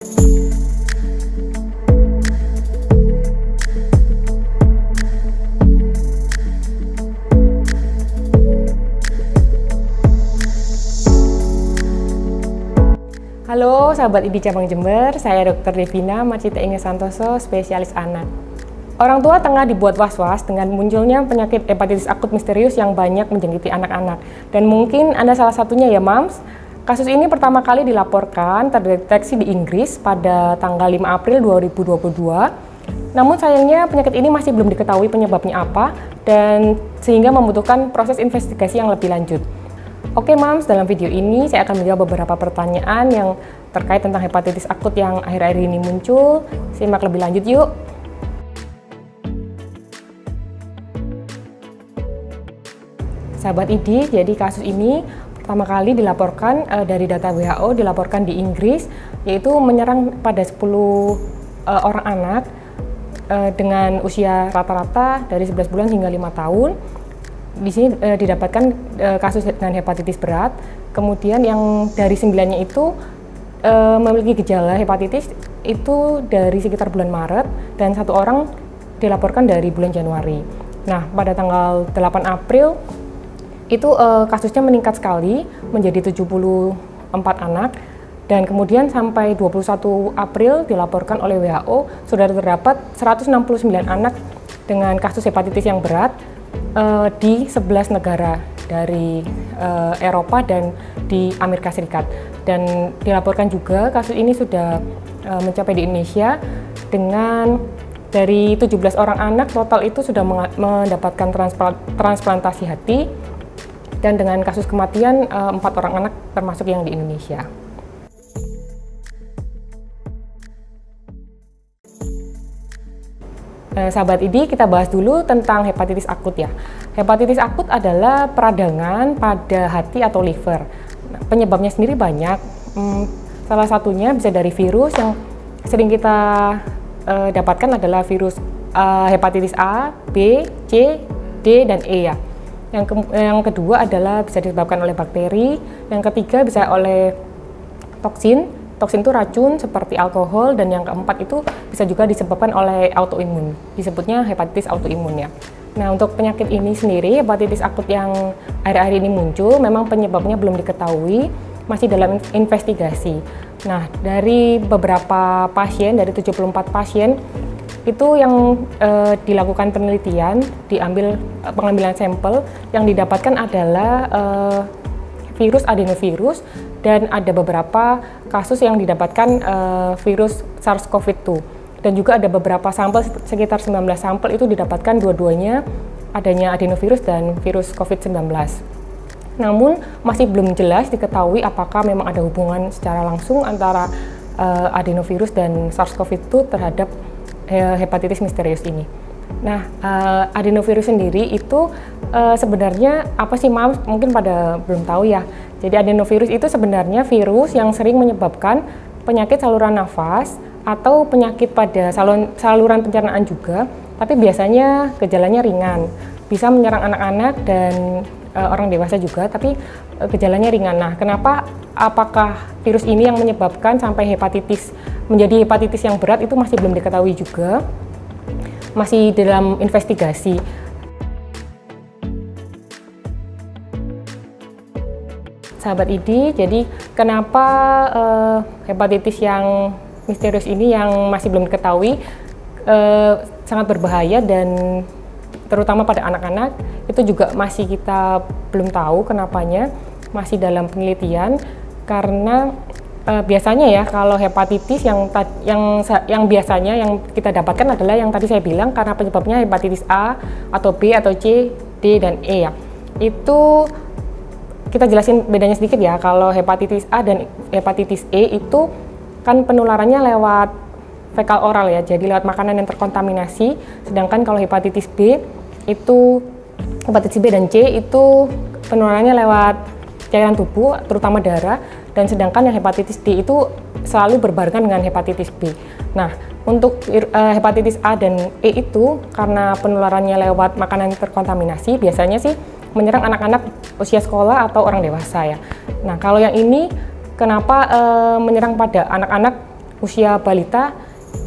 Halo sahabat ID Cabang Jember, saya Dr. Devina Marcita Inge Santoso, spesialis anak. Orang tua tengah dibuat was-was dengan munculnya penyakit hepatitis akut misterius yang banyak menjangkiti anak-anak. Dan mungkin Anda salah satunya ya Mams. Kasus ini pertama kali dilaporkan terdeteksi di Inggris pada tanggal 5 April 2022. Namun sayangnya penyakit ini masih belum diketahui penyebabnya apa dan sehingga membutuhkan proses investigasi yang lebih lanjut. Oke Mams, dalam video ini saya akan menjawab beberapa pertanyaan yang terkait tentang hepatitis akut yang akhir-akhir ini muncul. Simak lebih lanjut yuk. Sahabat ID, jadi kasus ini pertama kali dilaporkan dari data WHO, dilaporkan di Inggris, yaitu menyerang pada 10 orang anak dengan usia rata-rata dari 11 bulan hingga 5 tahun. Di sini didapatkan kasus dengan hepatitis berat, kemudian yang dari 9-nya itu memiliki gejala hepatitis itu dari sekitar bulan Maret dan 1 orang dilaporkan dari bulan Januari. Nah, pada tanggal 8 April itu kasusnya meningkat sekali menjadi 74 anak dan kemudian sampai 21 April dilaporkan oleh WHO sudah terdapat 169 anak dengan kasus hepatitis yang berat di 11 negara dari Eropa dan di Amerika Serikat. Dan dilaporkan juga kasus ini sudah mencapai di Indonesia dengan dari 17 orang anak total itu sudah mendapatkan transplantasi hati dan dengan kasus kematian 4 orang anak termasuk yang di Indonesia. Sahabat ID, kita bahas dulu tentang hepatitis akut ya. Hepatitis akut adalah peradangan pada hati atau liver. Nah, penyebabnya sendiri banyak. Salah satunya bisa dari virus yang sering kita dapatkan adalah virus hepatitis A, B, C, D, dan E ya. Yang kedua adalah bisa disebabkan oleh bakteri. Yang ketiga bisa oleh toksin. Toksin itu racun seperti alkohol, dan yang keempat itu bisa juga disebabkan oleh autoimun, disebutnya hepatitis autoimun ya. Nah, untuk penyakit ini sendiri, hepatitis akut yang akhir-akhir ini muncul, memang penyebabnya belum diketahui, masih dalam investigasi. Nah, dari beberapa pasien, dari 74 pasien, itu yang dilakukan penelitian, diambil pengambilan sampel, yang didapatkan adalah virus adenovirus, dan ada beberapa kasus yang didapatkan virus SARS-CoV-2 dan juga ada beberapa sampel, sekitar 19 sampel itu didapatkan dua-duanya adanya adenovirus dan virus COVID-19. Namun masih belum jelas diketahui apakah memang ada hubungan secara langsung antara adenovirus dan SARS-CoV-2 terhadap hepatitis misterius ini. Nah, adenovirus sendiri itu sebenarnya apa sih Mams? Mungkin pada belum tahu ya. Jadi adenovirus itu sebenarnya virus yang sering menyebabkan penyakit saluran nafas atau penyakit pada saluran pencernaan juga, tapi biasanya gejalanya ringan. Bisa menyerang anak-anak dan orang dewasa juga, tapi gejalanya ringan. Nah, kenapa? Apakah virus ini yang menyebabkan sampai hepatitis menjadi hepatitis yang berat itu masih belum diketahui juga. Masih dalam investigasi. Sahabat ID, jadi kenapa hepatitis yang misterius ini yang masih belum diketahui sangat berbahaya dan terutama pada anak-anak, itu juga masih kita belum tahu kenapanya, masih dalam penelitian karena biasanya ya kalau hepatitis yang biasanya yang kita dapatkan adalah yang tadi saya bilang karena penyebabnya hepatitis A atau B atau C, D dan E ya. Itu kita jelasin bedanya sedikit ya. Kalau hepatitis A dan hepatitis E itu kan penularannya lewat fekal oral ya, jadi lewat makanan yang terkontaminasi. Sedangkan kalau hepatitis B itu, hepatitis B dan C itu penularannya lewat cairan tubuh, terutama darah. Dan sedangkan yang hepatitis D itu selalu berbarengan dengan hepatitis B. Nah, untuk hepatitis A dan E itu karena penularannya lewat makanan yang terkontaminasi, biasanya sih menyerang anak-anak usia sekolah atau orang dewasa ya. Nah, kalau yang ini kenapa menyerang pada anak-anak usia balita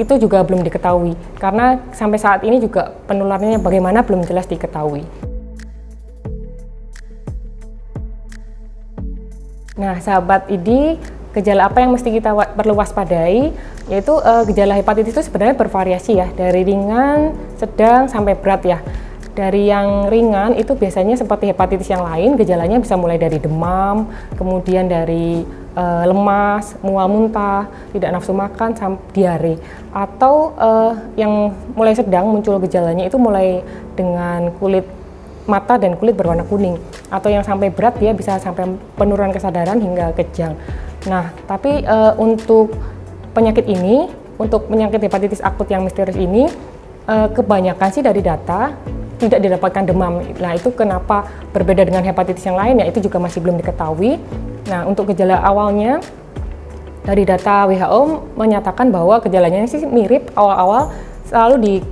itu juga belum diketahui, karena sampai saat ini juga penularannya bagaimana belum jelas diketahui. Nah, sahabat ID, gejala apa yang mesti kita perlu waspadai? Yaitu gejala hepatitis itu sebenarnya bervariasi ya, dari ringan, sedang, sampai berat ya. Dari yang ringan itu biasanya seperti hepatitis yang lain, gejalanya bisa mulai dari demam, kemudian dari lemas, mual muntah, tidak nafsu makan, sampai diare. Atau yang mulai sedang muncul gejalanya itu mulai dengan kulit mata dan kulit berwarna kuning, atau yang sampai berat dia bisa sampai penurunan kesadaran hingga kejang. Nah, tapi untuk penyakit ini, untuk penyakit hepatitis akut yang misterius ini, kebanyakan sih dari data tidak didapatkan demam. Nah, itu kenapa berbeda dengan hepatitis yang lain, ya itu juga masih belum diketahui. Nah, untuk gejala awalnya dari data WHO menyatakan bahwa gejalanya sih mirip, awal-awal selalu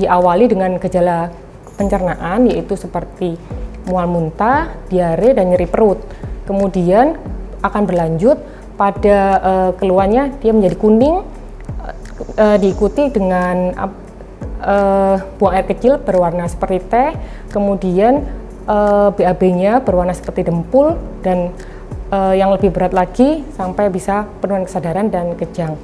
diawali dengan gejala pencernaan, yaitu seperti mual muntah, diare, dan nyeri perut. Kemudian akan berlanjut pada keluarnya dia menjadi kuning, diikuti dengan buang air kecil berwarna seperti teh, kemudian BAB-nya berwarna seperti dempul, dan yang lebih berat lagi sampai bisa penurunan kesadaran dan kejang.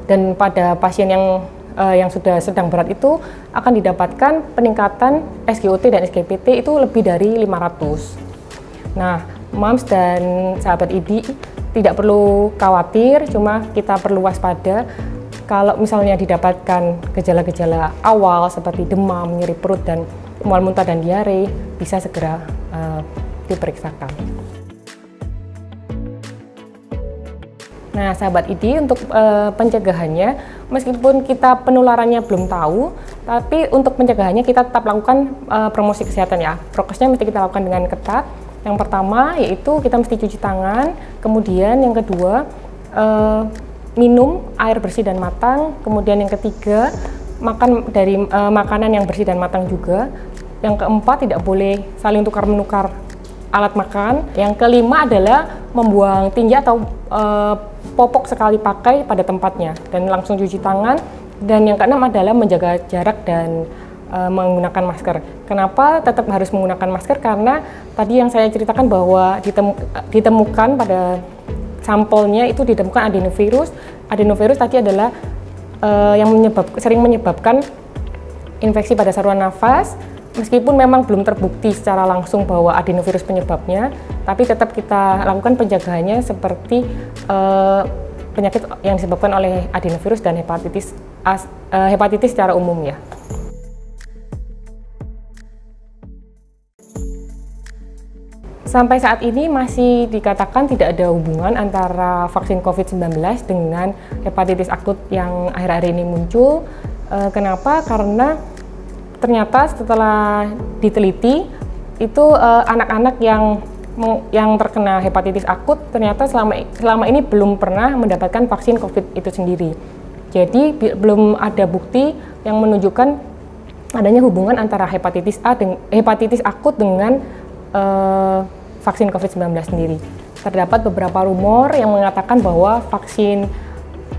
Dan pada pasien yang sudah sedang berat itu akan didapatkan peningkatan SGOT dan SGPT itu lebih dari 500. Nah, Moms dan sahabat ID tidak perlu khawatir, cuma kita perlu waspada kalau misalnya didapatkan gejala-gejala awal seperti demam, nyeri perut, dan mual muntah dan diare, bisa segera diperiksakan. Nah, sahabat ID, untuk pencegahannya, meskipun kita penularannya belum tahu, tapi untuk pencegahannya kita tetap lakukan promosi kesehatan ya. Prokesnya mesti kita lakukan dengan ketat. Yang pertama yaitu kita mesti cuci tangan, kemudian yang kedua minum air bersih dan matang, kemudian yang ketiga makan dari makanan yang bersih dan matang juga. Yang keempat, tidak boleh saling tukar-menukar alat makan. Yang kelima adalah membuang tinja atau popok sekali pakai pada tempatnya dan langsung cuci tangan. Dan yang keenam adalah menjaga jarak dan menggunakan masker. Kenapa tetap harus menggunakan masker? Karena tadi yang saya ceritakan bahwa ditemukan pada sampelnya itu ditemukan adenovirus. Adenovirus tadi adalah yang sering menyebabkan infeksi pada saluran nafas. Meskipun memang belum terbukti secara langsung bahwa adenovirus penyebabnya, tapi tetap kita lakukan penjagaannya seperti penyakit yang disebabkan oleh adenovirus dan hepatitis secara umum ya. Sampai saat ini masih dikatakan tidak ada hubungan antara vaksin COVID-19 dengan hepatitis akut yang akhir-akhir ini muncul. Kenapa? Karena ternyata setelah diteliti itu anak-anak yang terkena hepatitis akut ternyata selama ini belum pernah mendapatkan vaksin COVID itu sendiri. Jadi belum ada bukti yang menunjukkan adanya hubungan antara hepatitis akut dengan vaksin COVID-19 sendiri. Terdapat beberapa rumor yang mengatakan bahwa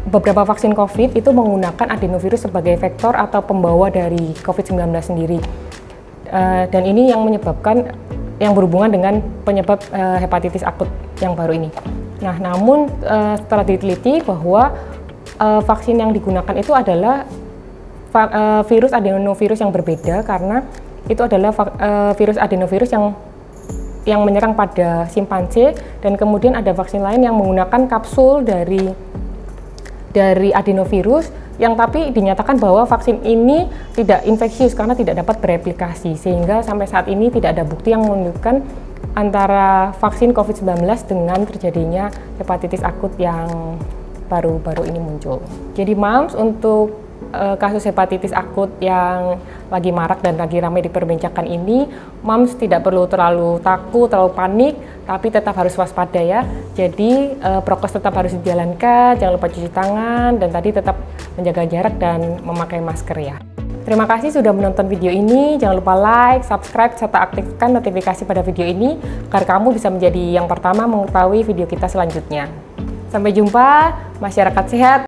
beberapa vaksin COVID itu menggunakan adenovirus sebagai vektor atau pembawa dari COVID-19 sendiri. Dan ini yang berhubungan dengan penyebab hepatitis akut yang baru ini. Nah, namun setelah diteliti bahwa vaksin yang digunakan itu adalah virus adenovirus yang berbeda, karena itu adalah virus adenovirus yang menyerang pada simpanse, dan kemudian ada vaksin lain yang menggunakan kapsul dari adenovirus yang tapi dinyatakan bahwa vaksin ini tidak infeksius karena tidak dapat bereplikasi, sehingga sampai saat ini tidak ada bukti yang menunjukkan antara vaksin COVID-19 dengan terjadinya hepatitis akut yang baru-baru ini muncul. Jadi Moms, untuk kasus hepatitis akut yang lagi marak dan lagi ramai diperbincangkan ini, Moms tidak perlu terlalu takut, terlalu panik, tapi tetap harus waspada ya. Jadi prokes tetap harus dijalankan, jangan lupa cuci tangan, dan tadi tetap menjaga jarak dan memakai masker ya. Terima kasih sudah menonton video ini, jangan lupa like, subscribe, serta aktifkan notifikasi pada video ini agar kamu bisa menjadi yang pertama mengetahui video kita selanjutnya. Sampai jumpa, masyarakat sehat.